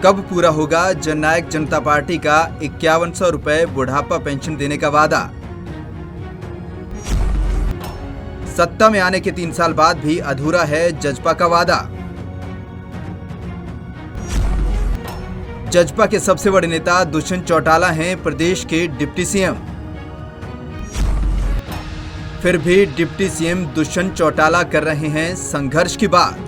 कब पूरा होगा जननायक जनता पार्टी का 5100 रुपए बुढ़ापा पेंशन देने का वादा? सत्ता में आने के 3 साल बाद भी अधूरा है जजपा का वादा। जजपा के सबसे बड़े नेता दुष्यंत चौटाला हैं प्रदेश के डिप्टी सीएम। फिर भी डिप्टी सीएम दुष्यंत चौटाला कर रहे हैं संघर्ष की बात।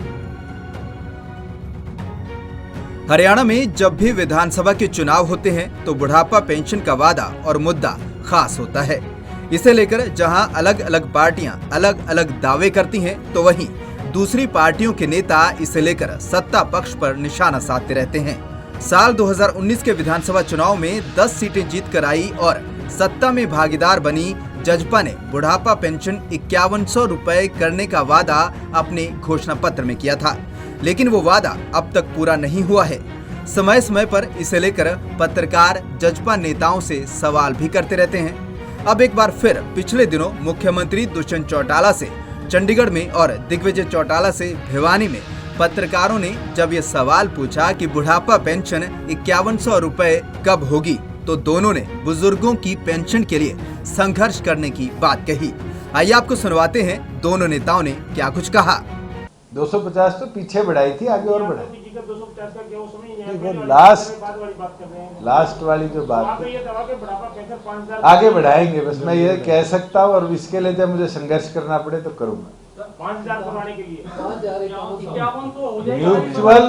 हरियाणा में जब भी विधानसभा के चुनाव होते हैं तो बुढ़ापा पेंशन का वादा और मुद्दा खास होता है। इसे लेकर जहां अलग अलग पार्टियां अलग अलग दावे करती हैं, तो वहीं दूसरी पार्टियों के नेता इसे लेकर सत्ता पक्ष पर निशाना साधते रहते हैं। साल 2019 के विधानसभा चुनाव में 10 सीटें जीतकर आई और सत्ता में भागीदार बनी जजपा ने बुढ़ापा पेंशन 5100 रुपए करने का वादा अपने घोषणा पत्र में किया था, लेकिन वो वादा अब तक पूरा नहीं हुआ है। समय समय पर इसे लेकर पत्रकार जजपा नेताओं से सवाल भी करते रहते हैं। अब एक बार फिर पिछले दिनों मुख्यमंत्री दुष्यंत चौटाला से चंडीगढ़ में और दिग्विजय चौटाला से भिवानी में पत्रकारों ने जब ये सवाल पूछा कि बुढ़ापा पेंशन 5100 रुपए कब होगी, तो दोनों ने बुजुर्गों की पेंशन के लिए संघर्ष करने की बात कही। आइए आपको सुनवाते हैं दोनों नेताओं ने क्या कुछ कहा। 250 तो पीछे बढ़ाई थी, आगे और बढ़ाई। लास्ट वाली जो बात आगे बढ़ाएंगे, बस मैं ये कह सकता हूँ, और इसके लिए जब मुझे संघर्ष करना पड़े तो करूंगा। 5000 बढ़ाने के लिए म्यूचुअल,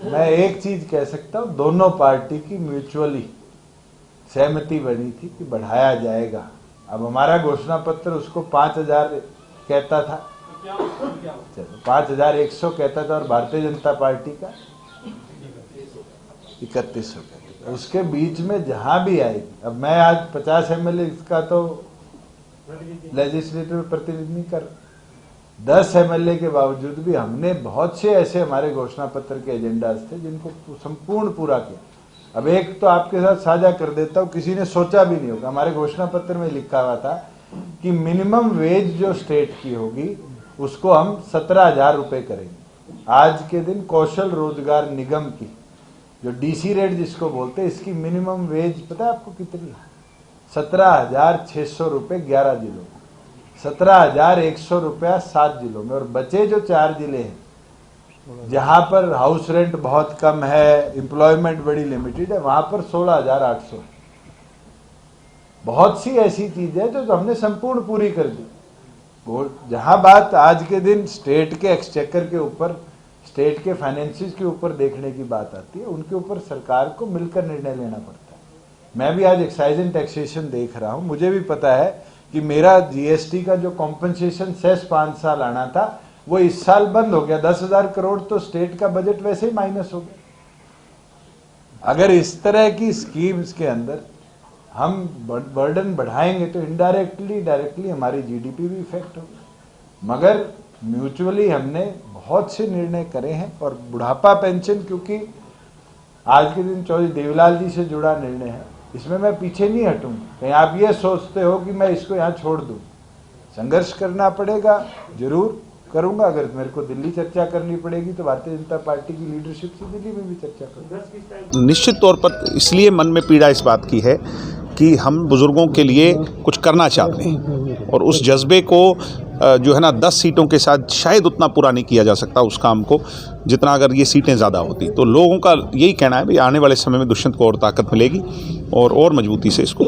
मैं एक चीज कह सकता हूँ, दोनों पार्टी की म्यूचुअली सहमति बनी थी कि बढ़ाया जाएगा। अब हमारा घोषणा पत्र उसको 5000 कहता था, 5100 कहता था, और भारतीय जनता पार्टी का 3100 कहता था। उसके बीच में जहां भी आई, अब मैं आज 50 MLA का तो लेजिस्लेटिव में प्रतिनिधि नहीं कर, 10 MLA के बावजूद भी हमने बहुत से ऐसे हमारे घोषणा पत्र के एजेंडाज थे जिनको संपूर्ण पूरा किया। अब एक तो आपके साथ साझा कर देता हूँ, किसी ने सोचा भी नहीं होगा, हमारे घोषणा पत्र में लिखा हुआ था कि मिनिमम वेज जो स्टेट की होगी उसको हम 17,000 रुपए करेंगे। आज के दिन कौशल रोजगार निगम की जो DC रेट जिसको बोलते हैं, इसकी मिनिमम वेज पता है आपको कितनी है? 17,600 रुपए 11 जिलों में, 17,100 रुपया 7 जिलों में, और बचे जो 4 जिले हैं जहां पर हाउस रेंट बहुत कम है, एम्प्लॉयमेंट बड़ी लिमिटेड है, वहां पर 16,800। बहुत सी ऐसी चीजें हैं जो हमने संपूर्ण पूरी कर दी। जहां बात आज के दिन स्टेट के एक्सचेकर के ऊपर, स्टेट के फाइनेंसिस के ऊपर देखने की बात आती है, उनके ऊपर सरकार को मिलकर निर्णय लेना पड़ता है। मैं भी आज एक्साइज एंड टैक्सेशन देख रहा हूं, मुझे भी पता है कि मेरा GST का जो कॉम्पनसेशन सेस 5 साल आना था वो इस साल बंद हो गया। 10,000 करोड़ तो स्टेट का बजट वैसे ही माइनस हो गया। अगर इस तरह की स्कीम्स के अंदर हम बर्डन बढ़ाएंगे तो इनडायरेक्टली डायरेक्टली हमारी GDP भी इफेक्ट होगा। मगर म्यूचुअली हमने बहुत से निर्णय करे हैं, और बुढ़ापा पेंशन क्योंकि आज के दिन चौधरी देवीलाल जी से जुड़ा निर्णय है, इसमें मैं पीछे नहीं हटूंगा। कहीं आप ये सोचते हो कि मैं इसको यहाँ छोड़ दूं, संघर्ष करना पड़ेगा, जरूर करूंगा। अगर मेरे को दिल्ली चर्चा करनी पड़ेगी तो भारतीय जनता पार्टी की लीडरशिप से दिल्ली में भी चर्चा करूंगा। निश्चित तौर पर इसलिए मन में पीड़ा इस बात की है कि हम बुजुर्गों के लिए कुछ करना चाहते हैं, और उस जज्बे को जो है ना 10 सीटों के साथ शायद उतना पूरा नहीं किया जा सकता उस काम को, जितना अगर ये सीटें ज़्यादा होती। तो लोगों का यही कहना है कि आने वाले समय में दुष्यंत को और ताकत मिलेगी और मजबूती से इसको।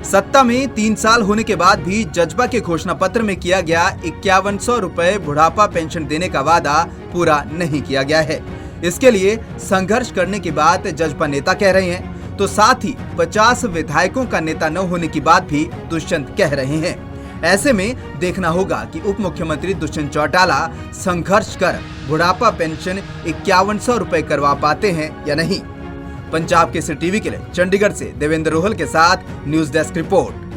सत्ता में 3 साल होने के बाद भी जजपा के घोषणा पत्र में किया गया 5100 रुपए बुढ़ापा पेंशन देने का वादा पूरा नहीं किया गया है। इसके लिए संघर्ष करने की बात जजपा नेता कह रहे हैं, तो साथ ही 50 विधायकों का नेता न होने की बात भी दुष्यंत कह रहे हैं। ऐसे में देखना होगा कि उप मुख्यमंत्री दुष्यंत चौटाला संघर्ष कर बुढ़ापा पेंशन 5100 रुपए करवा पाते हैं या नहीं। पंजाब केसरी टीवी के लिए चंडीगढ़ से देवेंद्र रोहल के साथ न्यूज डेस्क रिपोर्ट।